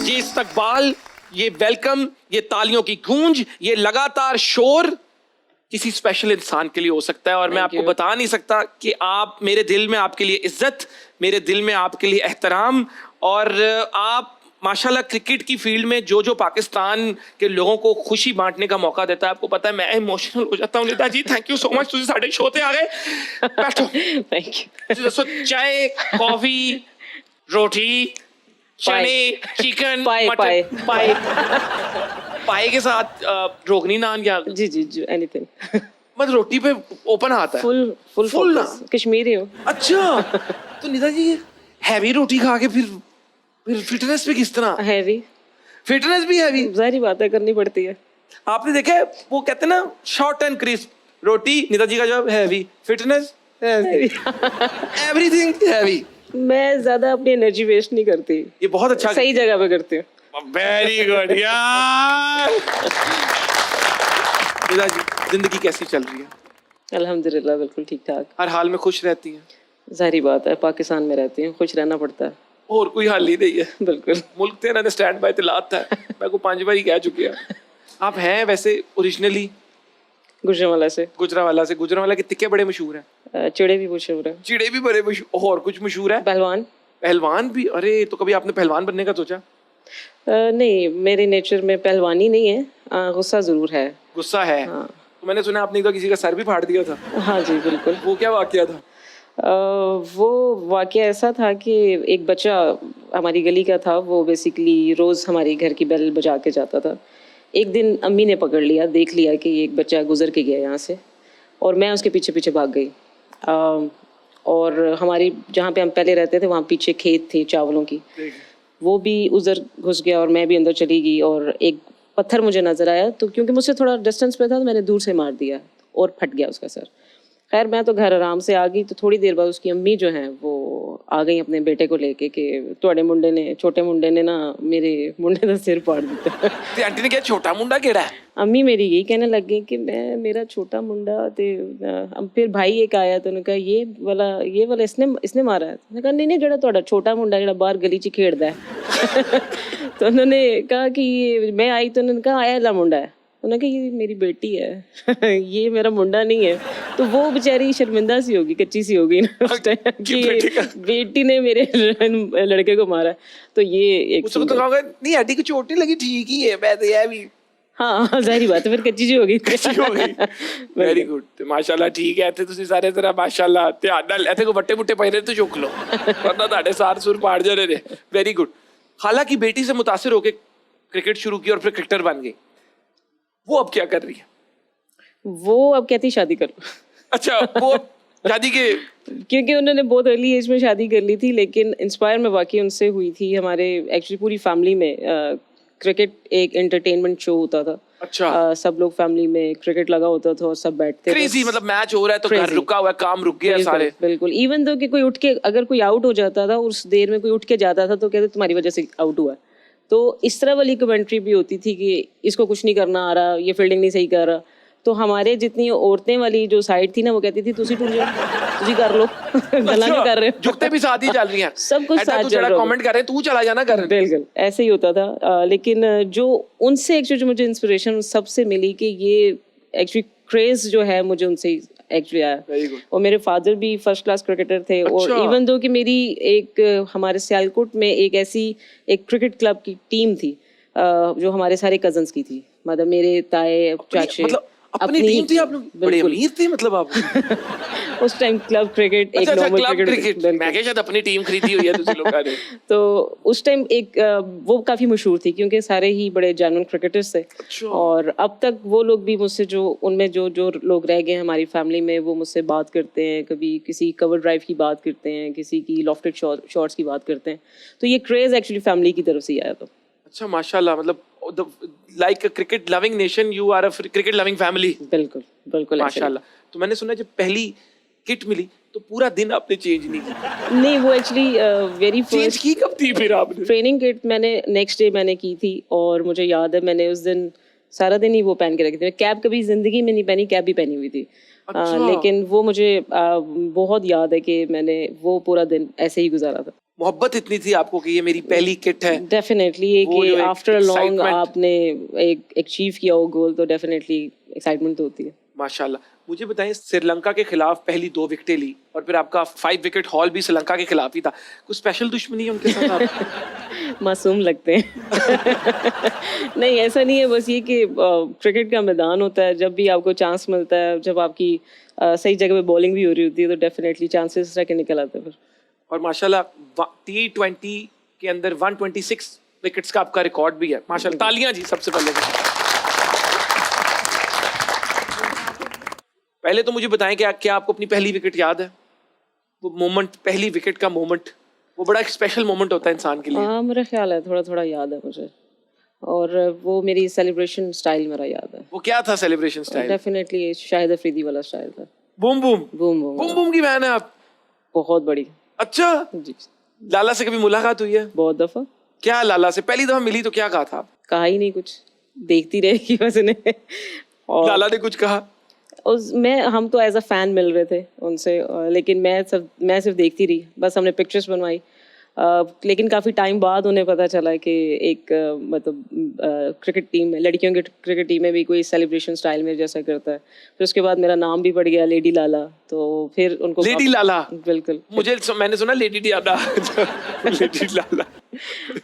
ये इस्तकबाल, ये वेलकम, ये तालियों की गूंज, ये लगातार शोर किसी स्पेशल इंसान के लिए हो सकता है और मैं आपको बता नहीं सकता कि आप, मेरे दिल में आपके लिए इज्जत, मेरे दिल में आपके लिए एहतराम, और आप माशाल्लाह क्रिकेट की फील्ड में जो जो पाकिस्तान के लोगों को खुशी बांटने का मौका देता है, आपको पता है मैं इमोशनल हो जाता हूँ। निदा जी थैंक यू सो मच, तुझे साढ़े शो ते आ गए, बैठो। Thank you. दसो चाय, कॉफी, रोटी, चने, चिकन, पाए पाए के साथ रोगनी नान क्या? जी जी जी, एनीथिंग। मतलब रोटी पे ओपन आता है? फुल फोकस, कश्मीरी हो। अच्छा, तो निदा जी हैवी रोटी खा के फिर फिटनेस पे किस तरह? हैवी फिटनेस भी हैवी? जाहिर बात है, करनी पड़ती है। आपने देखा है वो कहते हैं ना शॉर्ट एंड क्रिस्प रोटी, निदा जी का जवाब heavy, fitness heavy, everything heavy. मैं ज्यादा अपनी एनर्जी वेस्ट नहीं करती, ये बहुत अच्छा, सही जगह पे करती हूँ। वेरी गुड यार। निदा जी जिंदगी कैसी चल रही है? अल्हम्दुलिल्लाह बिल्कुल ठीक ठाक। हर हाल में खुश रहती हैं? जाहिर बात है, पाकिस्तान में रहती हूँ, खुश रहना पड़ता है। और कोई हल ही नहीं है। बिल्कुल। मुल्क थे ना स्टैंड बाय तलात था, मैं को 5 बार ही कह चुकी है। आप हैं वैसे ओरिजिनली गुजरांवाला से। गुजरांवाला के तिक्के बड़े मशहूर हैं, चिड़े भी मशहूर है। चिड़े भी बड़े मशहूर, और कुछ मशहूर है? पहलवान भी? अरे तो कभी आपने पहलवान बनने का सोचा? नहीं, मेरे नेचर में पहलवानी नहीं है, गुस्सा जरूर है। गुस्सा है? हाँ। तो मैंने सुना आपने एक बार किसी का सर भी फाड़ दिया था। हाँ जी बिल्कुल। वो क्या वाकया था? वो वाकया ऐसा था कि एक बच्चा हमारी गली का था, वो बेसिकली रोज़ हमारे घर की बेल बजा के जाता था। एक दिन अम्मी ने पकड़ लिया, देख लिया कि एक बच्चा गुजर के गया यहाँ से, और मैं उसके पीछे पीछे भाग गई। और हमारी जहाँ पे हम पहले रहते थे वहाँ पीछे खेत थे चावलों की, वो भी उधर घुस गया और मैं भी अंदर चली गई, और एक पत्थर मुझे नज़र आया, तो क्योंकि मुझसे थोड़ा डिस्टेंस पे था तो मैंने दूर से मार दिया और फट गया उसका सर। खैर मैं तो घर आराम से आ गई, तो थोड़ी देर बाद उसकी अम्मी जो हैं वो आ गई अपने बेटे को लेके कि छोटे मुंडे ने ना मेरे मुंडे का सिर फाड़ दिया। ते आंटी ने क्या छोटा मुंडा केड़ा है? अम्मी मेरी यही कहने लग गई कि मैं मेरा छोटा मुंडा, तो फिर भाई एक आया तो उन्होंने कहा ये वाला इसने मारा है। मैंने कहा नहीं जड़ा ਤੁਹਾਡਾ छोटा मुंडा जड़ा बाहर गली च खेड़दा है। तो उन्होंने कहा कि ये मैं आई तो उन्होंने कहा आया ला मुंडा है, उन्होंने कहा ये मेरी बेटी है। ये मेरा मुंडा नहीं है। तो वो बेचारी शर्मिंदा सी होगी, कच्ची सी होगी ना उस टाइम कि बेटी ने मेरे लड़के को मारा। तो ये एक उसको तो कहोगे नहीं आंटी को चोट नहीं लगी, ठीक ही है, मैं तो ये भी। हाँ जाहिर बात है, फिर कच्ची जी होगी। वेरी गुड, माशाल्लाह ठीक है। ਇੱਥੇ ਤੁਸੀਂ ਸਾਰੇ ਤਰ੍ਹਾਂ ਮਾਸ਼ਾਅੱਲਾ ਧਿਆਨ ਨਾਲ ਇੱਥੇ ਕੋ ਵੱਟੇ ਮੁੱਟੇ ਪਏ ਨੇ तो चुक लो, वरना ਤੁਹਾਡੇ सार सुर पाड़ जाने ने। Very good. हालांकि बेटी से मुतासिर होकर क्रिकेट शुरू की और फिर क्रिकेटर बन गई, वो अब क्या कर रही है? वो अब कहती शादी कर लो। अच्छा, वो शादी के क्योंकि उन्होंने बहुत अर्ली एज में शादी कर ली थी, लेकिन इंस्पायर मैं वाकई उनसे हुई थी। हमारे एक्चुअली पूरी फैमिली में क्रिकेट एक एंटरटेनमेंट शो होता था। अच्छा। सब लोग फैमिली में क्रिकेट लगा होता था और सब बैठते थे। क्रेजी, मतलब मैच हो रहा है तो घर रुका हुआ है, काम रुक गया सारे। बिल्कुल। इवन दो कि कोई उठ के, अगर कोई आउट हो जाता था उस देर में, कोई उठ के जाता था तो कहते तुम्हारी वजह से आउट हुआ। तो इस तरह वाली कमेंट्री भी होती थी कि इसको कुछ नहीं करना आ रहा, ये फील्डिंग नहीं सही कर रहा। तो हमारे जितनी औरतें वाली जो साइड थी ना, वो कहती थी तुसी टूट जाओ, तुसी कर लो। गला नहीं कर रहे, जुगते भी साथ ही चल रही हैं, सब कुछ साथ चल रहा है। कमेंट कर रहे हैं तू चला जाना कर। बिल्कुल ऐसे ही होता था। लेकिन जो उनसे एक्चुअली जो मुझे इंस्पिरेशन सबसे मिली कि ये एक्चुअली क्रेज जो है मुझे उनसे एक्चुअली आया। और मेरे फादर भी फर्स्ट क्लास क्रिकेटर थे। और इवन दो कि मेरी एक हमारे सियालकोट में एक ऐसी एक क्रिकेट क्लब की टीम थी जो हमारे सारे कजन्स की थी, मतलब मेरे ताए चाचे, मतलब अपनी टीम थी। आप लोग बड़े अमीर थे मतलब आप। उस टाइम क्लब क्रिकेट एक नॉर्मल क्रिकेट मैं क्या शायद अपनी टीम खरीदी हुई है तुझे लोगों ने। तो उस टाइम एक वो काफी मशहूर थी क्योंकि सारे ही बड़े जेन्युइन क्रिकेटर्स थे। और अब तक वो लोग भी मुझसे, जो उनमें जो लोग रह गए हमारी फैमिली में, वो मुझसे बात करते हैं, कभी किसी कवर ड्राइव की बात करते हैं, किसी की लॉफ्टेड शॉट्स की बात करते हैं। तो ये क्रेज एक्चुअली फैमिली की तरफ से ही आया था। अच्छा माशाल्लाह, मतलब like a cricket loving nation, you are a cricket loving family। बिल्कुल बिल्कुल माशाल्लाह। तो मैंने सुना जब पहली किट मिली तो पूरा दिन आपने चेंज नहीं की? नहीं, वो एक्चुअली वेरी चेंज की कब थी फिर आपने? ट्रेनिंग किट मैंने नेक्स्ट डे मैंने की थी, और मुझे याद है मैंने उस दिन सारा दिन ही वो पहन के रखी थी। कैप कभी जिंदगी में नहीं पहनी, कैप भी पहनी हुई थी। अच्छा। लेकिन वो मुझे बहुत याद है कि मैंने वो पूरा दिन ऐसे ही गुजारा था। मोहब्बत इतनी थी आपको कि ये मेरी पहली किट है। डेफिनेटली ये वो कि जो एक आफ्टर लॉन्ग excitement- आपने एक अचीव किया वो गोल, तो डेफिनेटली एक्साइटमेंट तो होती है। माशाल्लाह। मुझे बताएं, श्रीलंका के खिलाफ पहली 2 विकेटें ली और फिर आपका 5 विकेट हॉल भी श्रीलंका के खिलाफ ही था। कुछ स्पेशल दुश्मनी है उनके साथ आप? मासूम लगते हैं। नहीं, ऐसा नहीं है, बस ये कि क्रिकेट का मैदान होता है, जब भी आपको चांस मिलता है, जब आपकी सही जगह पे बॉलिंग भी हो रही होती है, तो डेफिनेटली चांसेस रह के निकल आते हैं फिर। और माशाल्लाह T20 के अंदर 126 विकेट्स का आपका रिकॉर्ड भी है। माशाल्लाह, तालियां जी सबसे पहले। पहले तो मुझे बताएं कि क्या आपको अपनी पहली विकेट याद है? वो मोमेंट, पहली विकेट का मोमेंट, वो बड़ा एक स्पेशल मोमेंट होता है इंसान के लिए। हाँ, मेरा ख्याल है, थोड़ा थोड़ा याद है मुझे, और वो मेरी सेलिब्रेशन स्टाइल मेरा याद है। वो क्या था celebration style? Definitely Shahid Afridi वाला स्टाइल था। Boom boom boom boom boom boom की बहन है आप? बहुत बड़ी। अच्छा, जी, लाला से कभी मुलाकात हुई है? बहुत दफा। क्या लाला से पहली दफा मिली तो क्या कहा था? कहा ही नहीं कुछ, देखती रहेगी बस उन्हें। और लाला ने कुछ कहा? हम तो एज अ फैन मिल रहे थे उनसे, लेकिन मैं सिर्फ देखती रही, बस हमने पिक्चर्स बनवाई। लेकिन काफ़ी टाइम बाद उन्हें पता चला कि एक मतलब क्रिकेट टीम में, लड़कियों की क्रिकेट टीम में भी कोई सेलिब्रेशन स्टाइल में जैसा करता है। फिर उसके बाद मेरा नाम भी पड़ गया लेडी लाला, तो फिर उनको लेडी लाला? बिल्कुल। मैंने सुना लेडी डियाडा। लेडी लाला।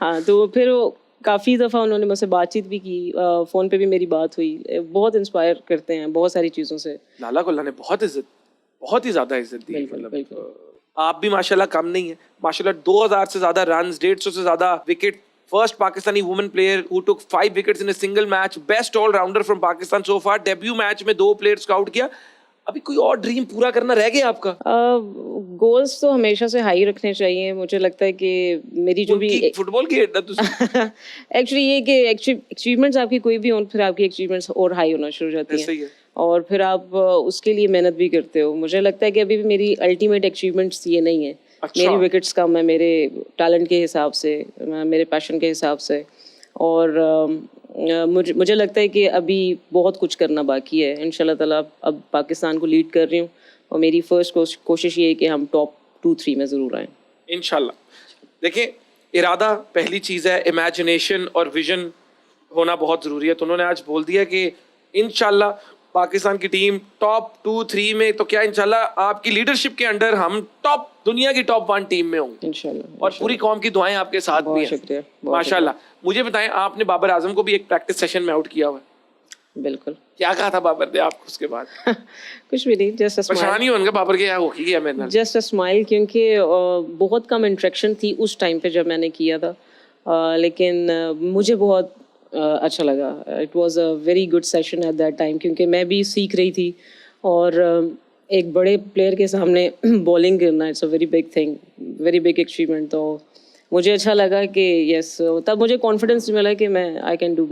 हाँ, तो फिर वो काफ़ी दफ़ा उन्होंने मुझसे बातचीत भी की, फ़ोन पे भी मेरी बात हुई। बहुत इंस्पायर करते हैं बहुत सारी चीज़ों से। लाला को अल्लाह ने बहुत ही ज्यादा इज्जत दी। बिल्कुल, मतलब बिल्कुल। आप भी माशाल्लाह कम नहीं है। माशाल्लाह 2000 से ज्यादा रन, 150 से ज्यादा wicket, first Pakistani women player who took 5 wickets in a single match, best allrounder from Pakistan so far, debut match में 2 प्लेयर्स को आउट किया। अभी कोई और ड्रीम पूरा करना रह गया आपका? गोल्स तो हमेशा से हाई रखने चाहिए। मुझे लगता है कि मेरी जो भी फुटबॉल की हेड एक्चुअली ये कि अचीवमेंट्स आपकी कोई भी हो, फिर आपकी अचीवमेंट्स और हाई होना शुरू हो जाती ऐसे ही हैं, है। और फिर आप उसके लिए मेहनत भी करते हो। मुझे लगता है कि अभी भी मेरी अल्टीमेट अचीवमेंट्स ये नहीं है। अच्छा। मेरी विकेट्स कम है मेरे टैलेंट के हिसाब से, मेरे पैशन के हिसाब से, और मुझे लगता है कि अभी बहुत कुछ करना बाकी है। इंशाल्लाह ताला अब पाकिस्तान को लीड कर रही हूँ, और मेरी फर्स्ट कोशिश ये है कि हम टॉप 2-3 में ज़रूर आएँ इंशाल्लाह। देखिए, इरादा पहली चीज़ है, इमेजिनेशन और विजन होना बहुत ज़रूरी है। तो उन्होंने आज बोल दिया कि इंशाल्लाह पाकिस्तान की टीम टॉप 2-3 में, तो क्या इंशाल्लाह आपकी लीडरशिप के अंडर हम दुनिया की टॉप 1 टीम में होंगे, इंशाल्लाह। और पूरी कौम की दुआएं आपके साथ भी बहुत हैं। शुक्रिया, बहुत माशाल्लाह। मुझे बताएं, आपने बाबर आजम को भी एक प्रैक्टिस सेशन में आउट किया हुआ है। बिल्कुल। क्या कहा था बाबर ने आपको उसके बाद? कुछ भी नहीं, जस्ट अ स्माइल। परेशानी होगा बाबर के, क्या हो गया मेरे नाल? जस्ट अ स्माइल, क्योंकि बहुत कम इंटरेक्शन थी उस टाइम पे जब मैंने किया था, लेकिन मुझे बहुत अच्छा लगा। It was a very good session at that time, क्योंकि मैं भी सीख रही थी, और एक बड़े प्लेयर के सामने बॉलिंग करना, it's a very big thing, very big achievement. तो मुझे अच्छा लगा कि यस, तब मुझे कॉन्फिडेंस मिला कि मैं आई कैन डू